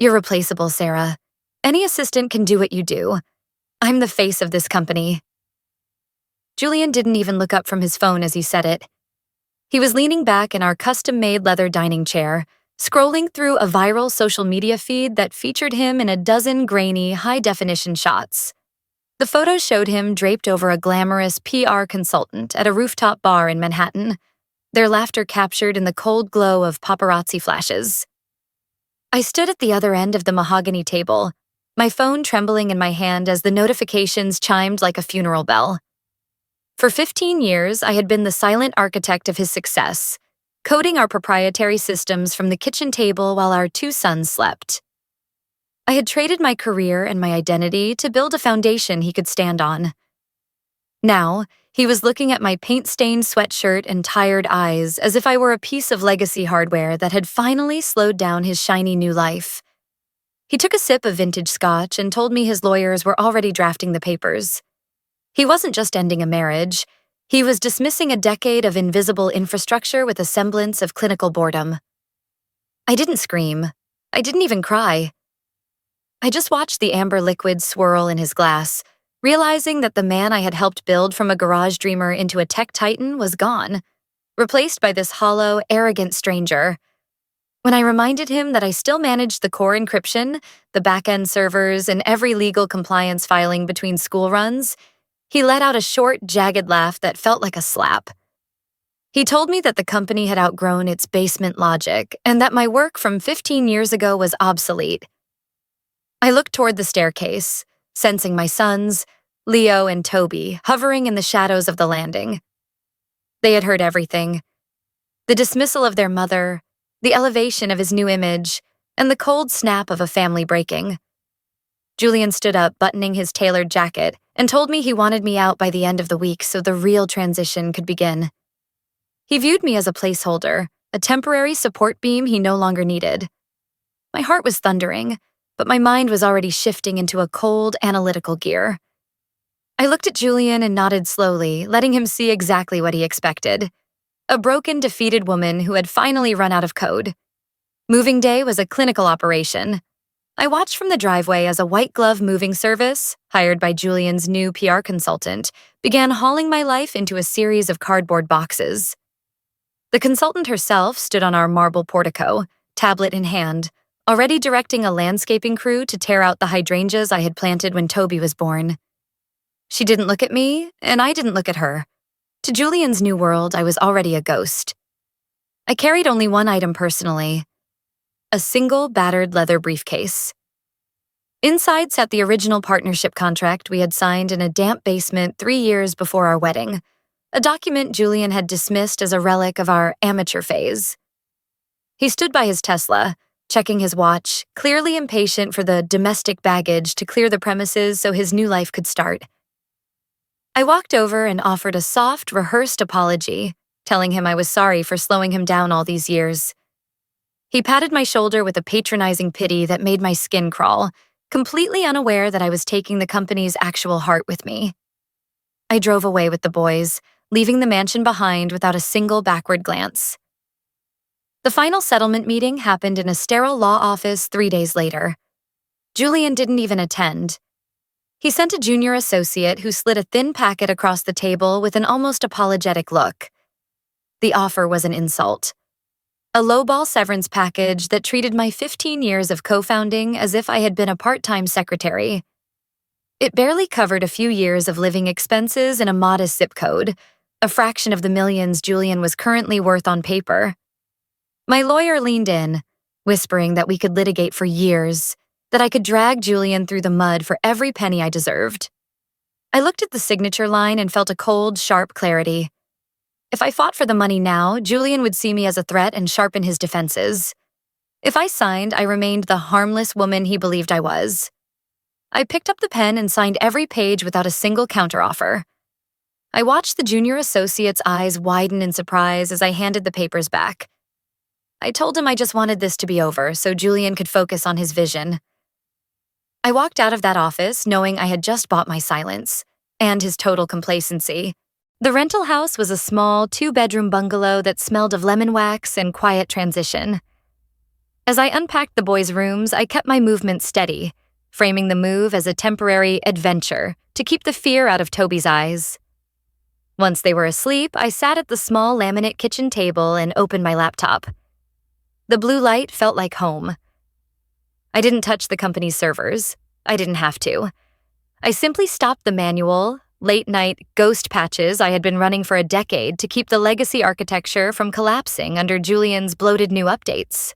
You're replaceable, Sarah. Any assistant can do what you do. I'm the face of this company. Julian didn't even look up from his phone as he said it. He was leaning back in our custom-made leather dining chair, scrolling through a viral social media feed that featured him in a dozen grainy, high-definition shots. The photos showed him draped over a glamorous PR consultant at a rooftop bar in Manhattan, their laughter captured in the cold glow of paparazzi flashes. I stood at the other end of the mahogany table, my phone trembling in my hand as the notifications chimed like a funeral bell. For 15 years, I had been the silent architect of his success, coding our proprietary systems from the kitchen table while our 2 sons slept. I had traded my career and my identity to build a foundation he could stand on. Now, he was looking at my paint-stained sweatshirt and tired eyes as if I were a piece of legacy hardware that had finally slowed down his shiny new life. He took a sip of vintage scotch and told me his lawyers were already drafting the papers. He wasn't just ending a marriage, he was dismissing a decade of invisible infrastructure with a semblance of clinical boredom. I didn't scream. I didn't even cry. I just watched the amber liquid swirl in his glass, realizing that the man I had helped build from a garage dreamer into a tech titan was gone, replaced by this hollow, arrogant stranger. When I reminded him that I still managed the core encryption, the back-end servers, and every legal compliance filing between school runs, he let out a short, jagged laugh that felt like a slap. He told me that the company had outgrown its basement logic and that my work from 15 years ago was obsolete. I looked toward the staircase, sensing my sons, Leo and Toby, hovering in the shadows of the landing. They had heard everything. The dismissal of their mother, the elevation of his new image, and the cold snap of a family breaking. Julian stood up, buttoning his tailored jacket, and told me he wanted me out by the end of the week so the real transition could begin. He viewed me as a placeholder, a temporary support beam he no longer needed. My heart was thundering, but my mind was already shifting into a cold, analytical gear. I looked at Julian and nodded slowly, letting him see exactly what he expected. A broken, defeated woman who had finally run out of code. Moving day was a clinical operation. I watched from the driveway as a white-glove moving service, hired by Julian's new PR consultant, began hauling my life into a series of cardboard boxes. The consultant herself stood on our marble portico, tablet in hand, already directing a landscaping crew to tear out the hydrangeas I had planted when Toby was born. She didn't look at me, and I didn't look at her. To Julian's new world, I was already a ghost. I carried only one item personally: a single battered leather briefcase. Inside sat the original partnership contract we had signed in a damp basement 3 years before our wedding, a document Julian had dismissed as a relic of our amateur phase. He stood by his Tesla, checking his watch, clearly impatient for the domestic baggage to clear the premises so his new life could start. I walked over and offered a soft, rehearsed apology, telling him I was sorry for slowing him down all these years. He patted my shoulder with a patronizing pity that made my skin crawl, completely unaware that I was taking the company's actual heart with me. I drove away with the boys, leaving the mansion behind without a single backward glance. The final settlement meeting happened in a sterile law office 3 days later. Julian didn't even attend. He sent a junior associate who slid a thin packet across the table with an almost apologetic look. The offer was an insult. A lowball severance package that treated my 15 years of co-founding as if I had been a part-time secretary. It barely covered a few years of living expenses in a modest zip code, a fraction of the millions Julian was currently worth on paper. My lawyer leaned in, whispering that we could litigate for years, that I could drag Julian through the mud for every penny I deserved. I looked at the signature line and felt a cold, sharp clarity. If I fought for the money now, Julian would see me as a threat and sharpen his defenses. If I signed, I remained the harmless woman he believed I was. I picked up the pen and signed every page without a single counteroffer. I watched the junior associate's eyes widen in surprise as I handed the papers back. I told him I just wanted this to be over so Julian could focus on his vision. I walked out of that office knowing I had just bought my silence and his total complacency. The rental house was a small 2-bedroom bungalow that smelled of lemon wax and quiet transition. As I unpacked the boys' rooms, I kept my movement steady, framing the move as a temporary adventure to keep the fear out of Toby's eyes. Once they were asleep, I sat at the small laminate kitchen table and opened my laptop. The blue light felt like home. I didn't touch the company's servers. I didn't have to. I simply stopped the manual, late-night ghost patches I had been running for a decade to keep the legacy architecture from collapsing under Julian's bloated new updates.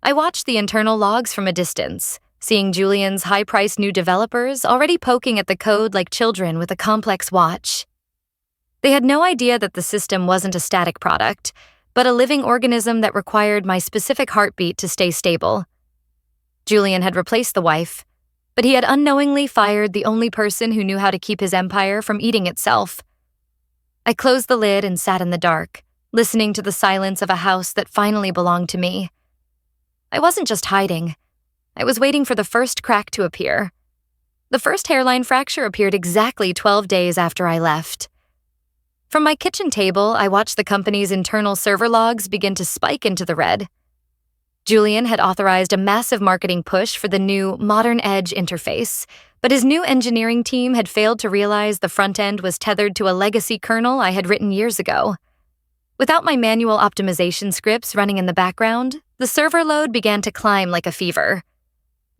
I watched the internal logs from a distance, seeing Julian's high-priced new developers already poking at the code like children with a complex watch. They had no idea that the system wasn't a static product, but a living organism that required my specific heartbeat to stay stable. Julian had replaced the wife, but he had unknowingly fired the only person who knew how to keep his empire from eating itself. I closed the lid and sat in the dark, listening to the silence of a house that finally belonged to me. I wasn't just hiding. I was waiting for the first crack to appear. The first hairline fracture appeared exactly 12 days after I left. From my kitchen table, I watched the company's internal server logs begin to spike into the red. Julian had authorized a massive marketing push for the new Modern Edge interface, but his new engineering team had failed to realize the front end was tethered to a legacy kernel I had written years ago. Without my manual optimization scripts running in the background, the server load began to climb like a fever.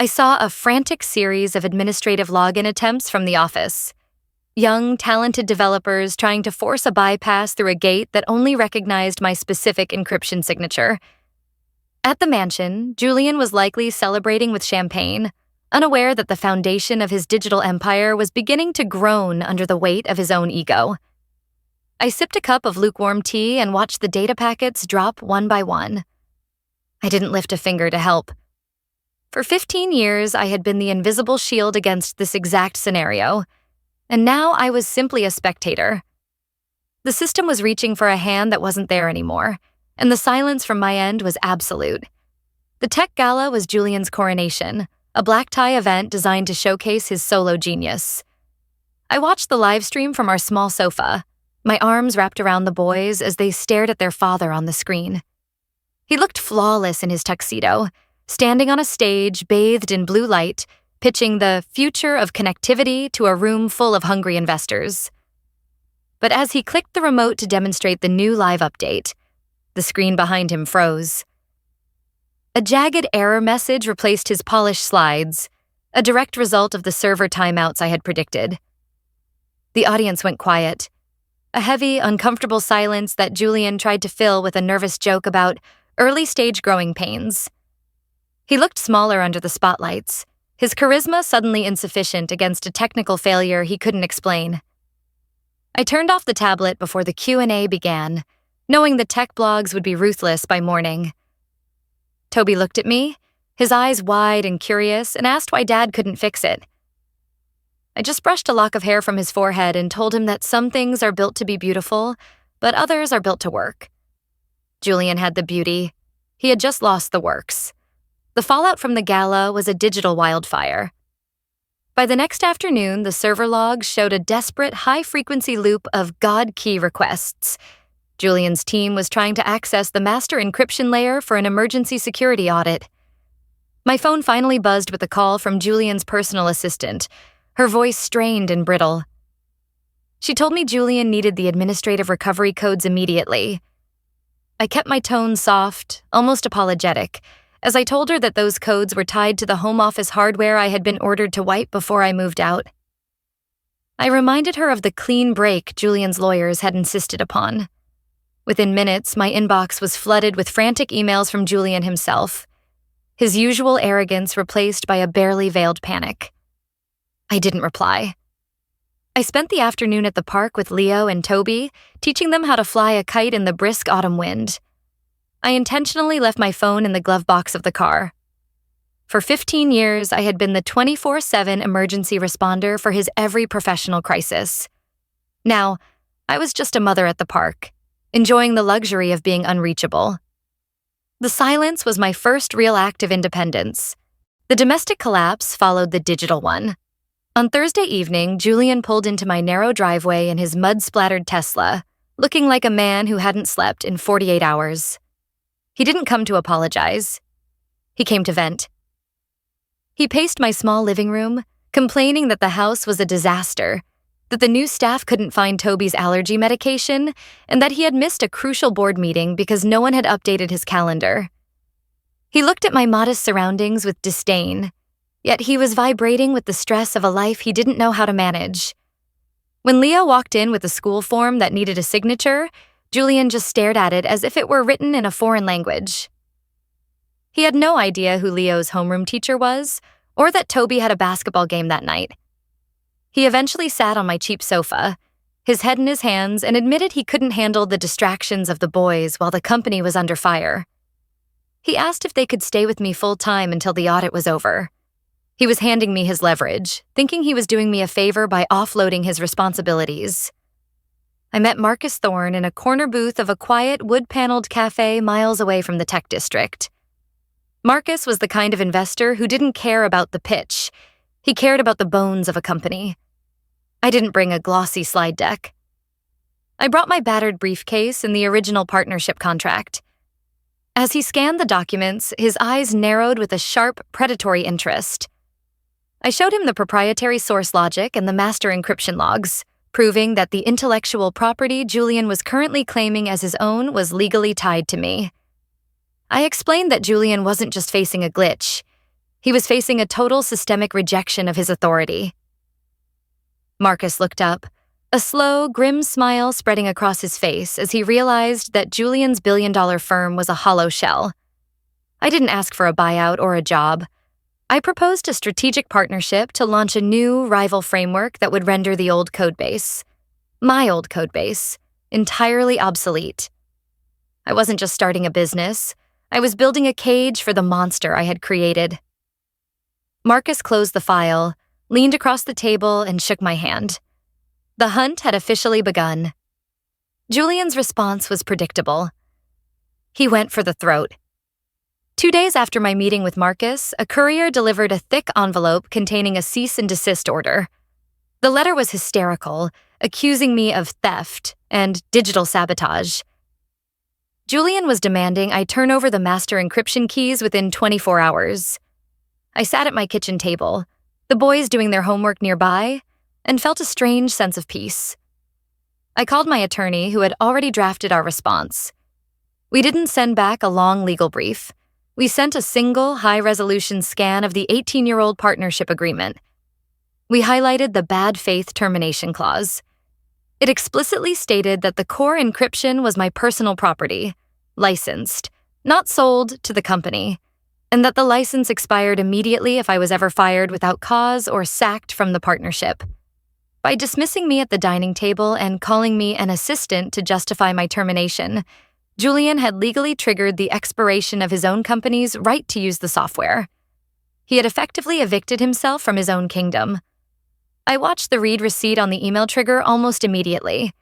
I saw a frantic series of administrative login attempts from the office. Young, talented developers trying to force a bypass through a gate that only recognized my specific encryption signature. At the mansion, Julian was likely celebrating with champagne, unaware that the foundation of his digital empire was beginning to groan under the weight of his own ego. I sipped a cup of lukewarm tea and watched the data packets drop one by one. I didn't lift a finger to help. For 15 years, I had been the invisible shield against this exact scenario, and now I was simply a spectator. The system was reaching for a hand that wasn't there anymore, and the silence from my end was absolute. The tech gala was Julian's coronation, a black tie event designed to showcase his solo genius. I watched the live stream from our small sofa, my arms wrapped around the boys as they stared at their father on the screen. He looked flawless in his tuxedo, standing on a stage bathed in blue light, pitching the future of connectivity to a room full of hungry investors. But as he clicked the remote to demonstrate the new live update, the screen behind him froze. A jagged error message replaced his polished slides, a direct result of the server timeouts I had predicted. The audience went quiet, a heavy, uncomfortable silence that Julian tried to fill with a nervous joke about early-stage growing pains. He looked smaller under the spotlights, his charisma suddenly insufficient against a technical failure he couldn't explain. I turned off the tablet before the Q&A began, knowing the tech blogs would be ruthless by morning. Toby looked at me, his eyes wide and curious, and asked why Dad couldn't fix it. I just brushed a lock of hair from his forehead and told him that some things are built to be beautiful, but others are built to work. Julian had the beauty. He had just lost the works. The fallout from the gala was a digital wildfire. By the next afternoon, the server logs showed a desperate high-frequency loop of God key requests. Julian's team was trying to access the master encryption layer for an emergency security audit. My phone finally buzzed with a call from Julian's personal assistant, her voice strained and brittle. She told me Julian needed the administrative recovery codes immediately. I kept my tone soft, almost apologetic, as I told her that those codes were tied to the home office hardware I had been ordered to wipe before I moved out. I reminded her of the clean break Julian's lawyers had insisted upon. Within minutes, my inbox was flooded with frantic emails from Julian himself, his usual arrogance replaced by a barely veiled panic. I didn't reply. I spent the afternoon at the park with Leo and Toby, teaching them how to fly a kite in the brisk autumn wind. I intentionally left my phone in the glove box of the car. For 15 years, I had been the 24/7 emergency responder for his every professional crisis. Now, I was just a mother at the park, enjoying the luxury of being unreachable. The silence was my first real act of independence. The domestic collapse followed the digital one. On Thursday evening, Julian pulled into my narrow driveway in his mud-splattered Tesla, looking like a man who hadn't slept in 48 hours. He didn't come to apologize. He came to vent. He paced my small living room, complaining that the house was a disaster, that the new staff couldn't find Toby's allergy medication, and that he had missed a crucial board meeting because no one had updated his calendar. He looked at my modest surroundings with disdain, yet he was vibrating with the stress of a life he didn't know how to manage. When Leo walked in with a school form that needed a signature, Julian just stared at it as if it were written in a foreign language. He had no idea who Leo's homeroom teacher was, or that Toby had a basketball game that night. He eventually sat on my cheap sofa, his head in his hands, and admitted he couldn't handle the distractions of the boys while the company was under fire. He asked if they could stay with me full-time until the audit was over. He was handing me his leverage, thinking he was doing me a favor by offloading his responsibilities. I met Marcus Thorne in a corner booth of a quiet, wood-paneled cafe miles away from the tech district. Marcus was the kind of investor who didn't care about the pitch. He cared about the bones of a company. I didn't bring a glossy slide deck. I brought my battered briefcase and the original partnership contract. As he scanned the documents, his eyes narrowed with a sharp, predatory interest. I showed him the proprietary source logic and the master encryption logs, proving that the intellectual property Julian was currently claiming as his own was legally tied to me. I explained that Julian wasn't just facing a glitch. He was facing a total systemic rejection of his authority. Marcus looked up, a slow, grim smile spreading across his face as he realized that Julian's billion-dollar firm was a hollow shell. I didn't ask for a buyout or a job. I proposed a strategic partnership to launch a new rival framework that would render the old codebase, my old codebase, entirely obsolete. I wasn't just starting a business. I was building a cage for the monster I had created. Marcus closed the file, leaned across the table, and shook my hand. The hunt had officially begun. Julian's response was predictable. He went for the throat. 2 days after my meeting with Marcus, a courier delivered a thick envelope containing a cease and desist order. The letter was hysterical, accusing me of theft and digital sabotage. Julian was demanding I turn over the master encryption keys within 24 hours. I sat at my kitchen table, the boys doing their homework nearby, and felt a strange sense of peace. I called my attorney, who had already drafted our response. We didn't send back a long legal brief. We sent a single, high-resolution scan of the 18-year-old partnership agreement. We highlighted the bad faith termination clause. It explicitly stated that the core encryption was my personal property, licensed, not sold to the company, and that the license expired immediately if I was ever fired without cause or sacked from the partnership. By dismissing me at the dining table and calling me an assistant to justify my termination, Julian had legally triggered the expiration of his own company's right to use the software. He had effectively evicted himself from his own kingdom. I watched the read receipt on the email trigger almost immediately.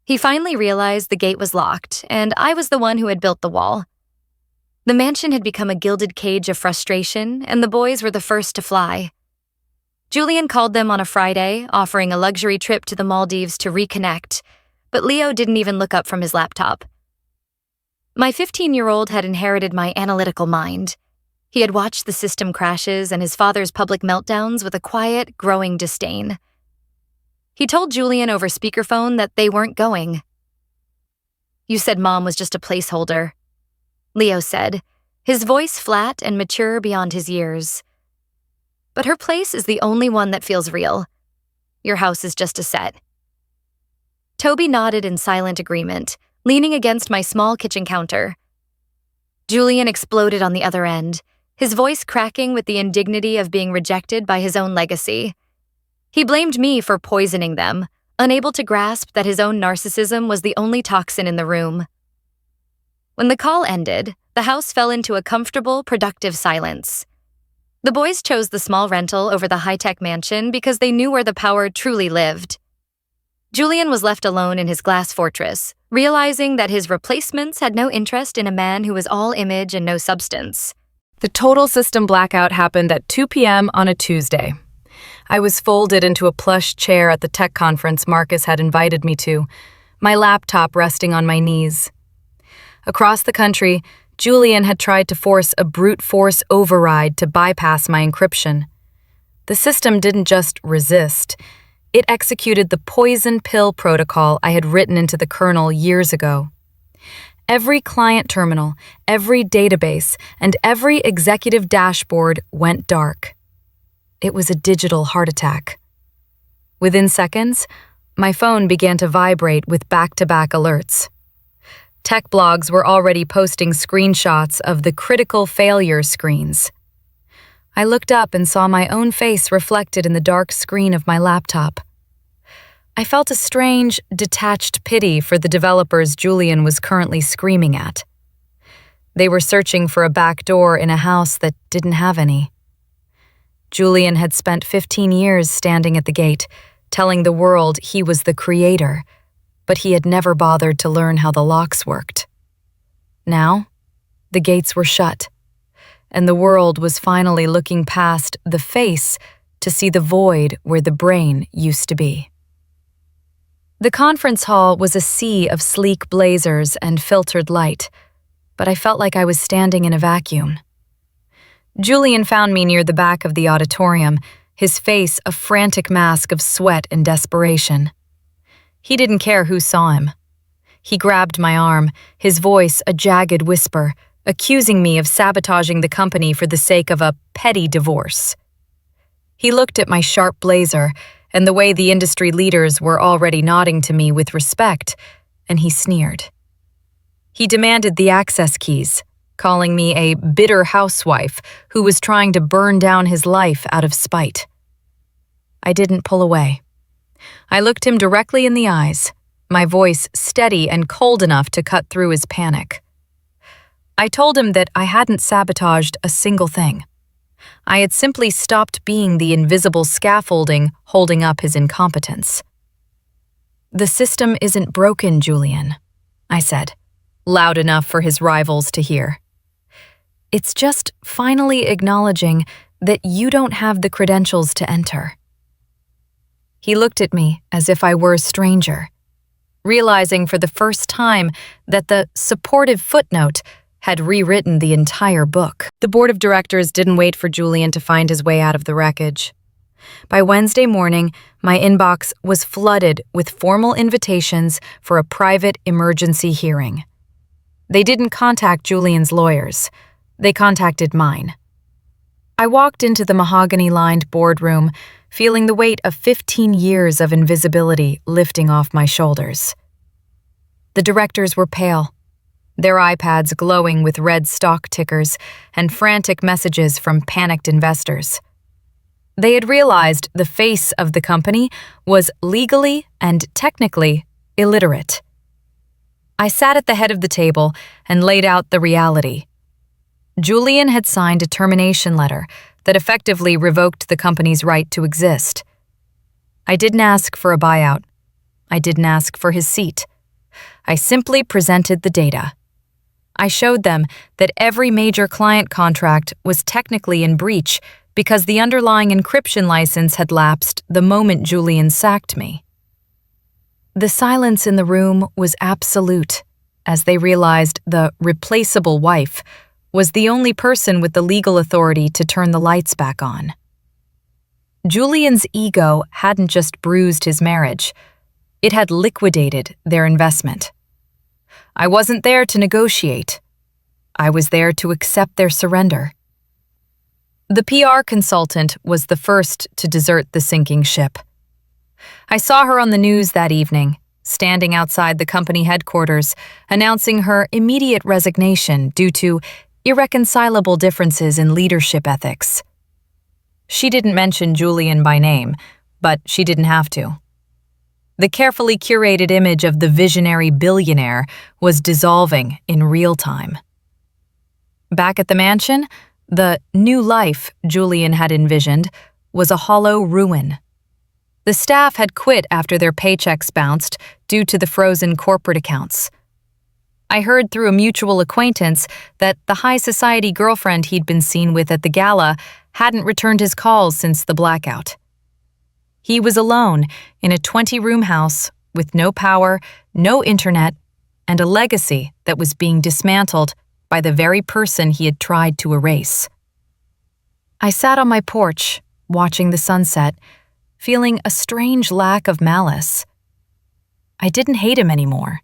He finally realized the gate was locked, and I was the one who had built the wall. The mansion had become a gilded cage of frustration, and the boys were the first to fly. Julian called them on a Friday, offering a luxury trip to the Maldives to reconnect, but Leo didn't even look up from his laptop. My 15-year-old had inherited my analytical mind. He had watched the system crashes and his father's public meltdowns with a quiet, growing disdain. He told Julian over speakerphone that they weren't going. "You said Mom was just a placeholder," Leo said, his voice flat and mature beyond his years. "But her place is the only one that feels real. Your house is just a set." Toby nodded in silent agreement, leaning against my small kitchen counter. Julian exploded on the other end, his voice cracking with the indignity of being rejected by his own legacy. He blamed me for poisoning them, unable to grasp that his own narcissism was the only toxin in the room. When the call ended, the house fell into a comfortable, productive silence. The boys chose the small rental over the high-tech mansion because they knew where the power truly lived. Julian was left alone in his glass fortress, realizing that his replacements had no interest in a man who was all image and no substance. The total system blackout happened at 2 p.m. on a Tuesday. I was folded into a plush chair at the tech conference Marcus had invited me to, my laptop resting on my knees. Across the country, Julian had tried to force a brute force override to bypass my encryption. The system didn't just resist, it executed the poison pill protocol I had written into the kernel years ago. Every client terminal, every database, and every executive dashboard went dark. It was a digital heart attack. Within seconds, my phone began to vibrate with back-to-back alerts. Tech blogs were already posting screenshots of the critical failure screens. I looked up and saw my own face reflected in the dark screen of my laptop. I felt a strange, detached pity for the developers Julian was currently screaming at. They were searching for a back door in a house that didn't have any. Julian had spent 15 years standing at the gate, telling the world he was the creator, but he had never bothered to learn how the locks worked. Now, the gates were shut, and the world was finally looking past the face to see the void where the brain used to be. The conference hall was a sea of sleek blazers and filtered light, but I felt like I was standing in a vacuum. Julian found me near the back of the auditorium, his face a frantic mask of sweat and desperation. He didn't care who saw him. He grabbed my arm, his voice a jagged whisper, accusing me of sabotaging the company for the sake of a petty divorce. He looked at my sharp blazer and the way the industry leaders were already nodding to me with respect, and he sneered. He demanded the access keys, calling me a bitter housewife who was trying to burn down his life out of spite. I didn't pull away. I looked him directly in the eyes, my voice steady and cold enough to cut through his panic. I told him that I hadn't sabotaged a single thing. I had simply stopped being the invisible scaffolding holding up his incompetence. "The system isn't broken, Julian," I said, loud enough for his rivals to hear. "It's just finally acknowledging that you don't have the credentials to enter." He looked at me as if I were a stranger, realizing for the first time that the supportive footnote had rewritten the entire book. The board of directors didn't wait for Julian to find his way out of the wreckage. By Wednesday morning, my inbox was flooded with formal invitations for a private emergency hearing. They didn't contact Julian's lawyers. They contacted mine. I walked into the mahogany-lined boardroom, feeling the weight of 15 years of invisibility lifting off my shoulders. The directors were pale, their iPads glowing with red stock tickers and frantic messages from panicked investors. They had realized the face of the company was legally and technically illiterate. I sat at the head of the table and laid out the reality. Julian had signed a termination letter that effectively revoked the company's right to exist. I didn't ask for a buyout. I didn't ask for his seat. I simply presented the data. I showed them that every major client contract was technically in breach because the underlying encryption license had lapsed the moment Julian sacked me. The silence in the room was absolute, as they realized the replaceable wife was the only person with the legal authority to turn the lights back on. Julian's ego hadn't just bruised his marriage, it had liquidated their investment. I wasn't there to negotiate. I was there to accept their surrender. The PR consultant was the first to desert the sinking ship. I saw her on the news that evening, standing outside the company headquarters, announcing her immediate resignation due to irreconcilable differences in leadership ethics. She didn't mention Julian by name, but she didn't have to. The carefully curated image of the visionary billionaire was dissolving in real time. Back at the mansion, the new life Julian had envisioned was a hollow ruin. The staff had quit after their paychecks bounced due to the frozen corporate accounts. I heard through a mutual acquaintance that the high society girlfriend he'd been seen with at the gala hadn't returned his calls since the blackout. He was alone in a 20-room house with no power, no internet, and a legacy that was being dismantled by the very person he had tried to erase. I sat on my porch, watching the sunset, feeling a strange lack of malice. I didn't hate him anymore.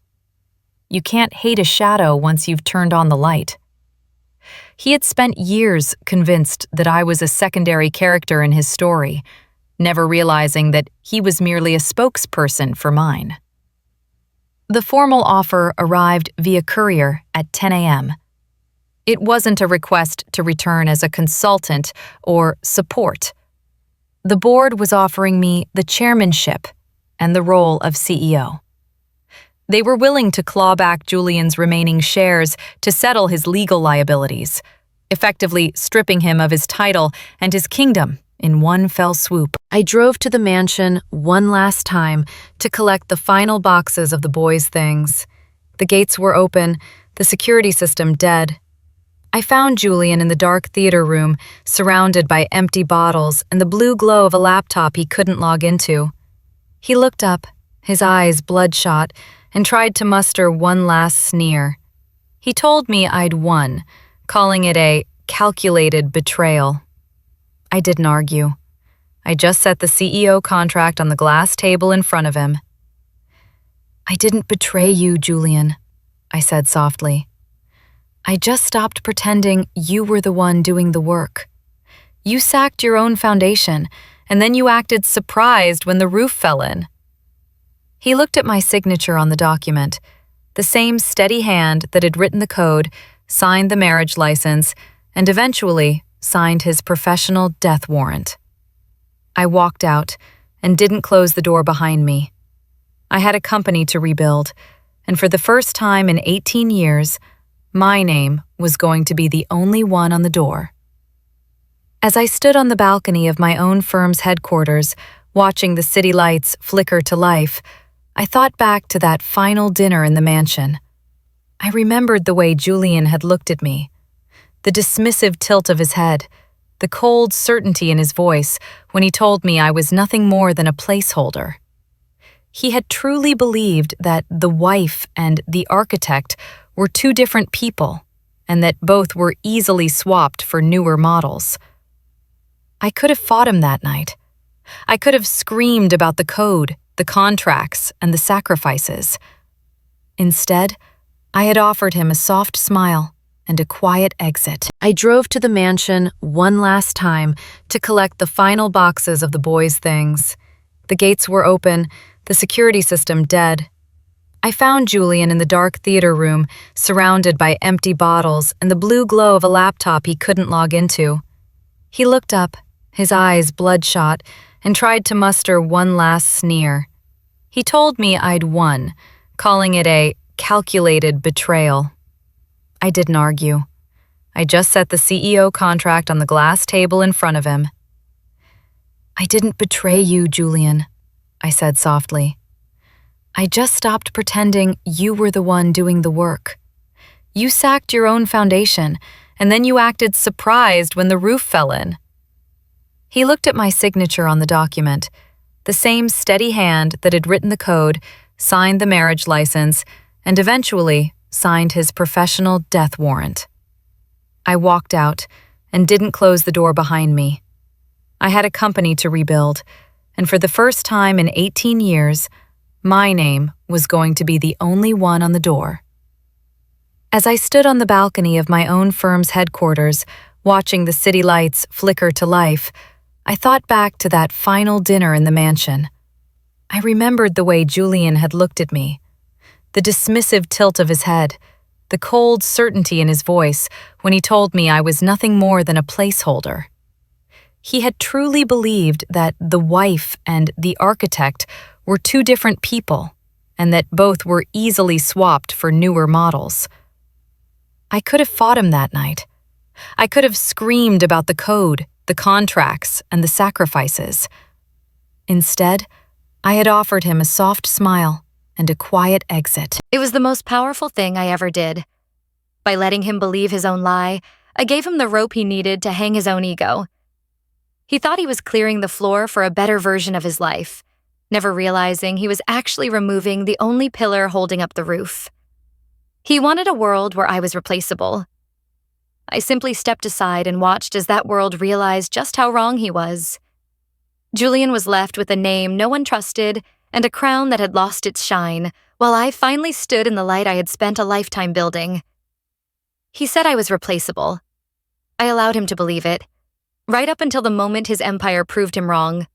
You can't hate a shadow once you've turned on the light. He had spent years convinced that I was a secondary character in his story, never realizing that he was merely a spokesperson for mine. The formal offer arrived via courier at 10 a.m. It wasn't a request to return as a consultant or support. The board was offering me the chairmanship and the role of CEO. They were willing to claw back Julian's remaining shares to settle his legal liabilities, effectively stripping him of his title and his kingdom in one fell swoop. I drove to the mansion one last time to collect the final boxes of the boys' things. The gates were open, the security system dead. I found Julian in the dark theater room, surrounded by empty bottles and the blue glow of a laptop he couldn't log into. He looked up, his eyes bloodshot, and tried to muster one last sneer. He told me I'd won, calling it a calculated betrayal. I didn't argue. I just set the CEO contract on the glass table in front of him. "I didn't betray you, Julian," I said softly. "I just stopped pretending you were the one doing the work. You sacked your own foundation, and then you acted surprised when the roof fell in." He looked at my signature on the document, the same steady hand that had written the code, signed the marriage license, and eventually signed his professional death warrant. I walked out and didn't close the door behind me. I had a company to rebuild, and for the first time in 18 years, my name was going to be the only one on the door. As I stood on the balcony of my own firm's headquarters, watching the city lights flicker to life, I thought back to that final dinner in the mansion. I remembered the way Julian had looked at me, the dismissive tilt of his head, the cold certainty in his voice when he told me I was nothing more than a placeholder. He had truly believed that the wife and the architect were two different people, and that both were easily swapped for newer models. I could have fought him that night. I could have screamed about the code, the contracts, and the sacrifices. Instead, I had offered him a soft smile and a quiet exit. I drove to the mansion one last time to collect the final boxes of the boys' things. The gates were open, the security system dead. I found Julian in the dark theater room, surrounded by empty bottles and the blue glow of a laptop he couldn't log into. He looked up, his eyes bloodshot, and tried to muster one last sneer. He told me I'd won, calling it a calculated betrayal. I didn't argue. I just set the CEO contract on the glass table in front of him. "I didn't betray you, Julian," I said softly. "I just stopped pretending you were the one doing the work. You sacked your own foundation, and then you acted surprised when the roof fell in." He looked at my signature on the document, the same steady hand that had written the code, signed the marriage license, and eventually signed his professional death warrant. I walked out and didn't close the door behind me. I had a company to rebuild, and for the first time in 18 years, my name was going to be the only one on the door. As I stood on the balcony of my own firm's headquarters, watching the city lights flicker to life, I thought back to that final dinner in the mansion. I remembered the way Julian had looked at me, the dismissive tilt of his head, the cold certainty in his voice when he told me I was nothing more than a placeholder. He had truly believed that the wife and the architect were two different people, and that both were easily swapped for newer models. I could have fought him that night. I could have screamed about the code, the contracts, and the sacrifices. Instead, I had offered him a soft smile and a quiet exit. It was the most powerful thing I ever did. By letting him believe his own lie, I gave him the rope he needed to hang his own ego. He thought he was clearing the floor for a better version of his life, never realizing he was actually removing the only pillar holding up the roof. He wanted a world where I was replaceable, I simply stepped aside and watched as that world realized just how wrong he was. Julian was left with a name no one trusted and a crown that had lost its shine, while I finally stood in the light I had spent a lifetime building. He said I was replaceable. I allowed him to believe it, right up until the moment his empire proved him wrong.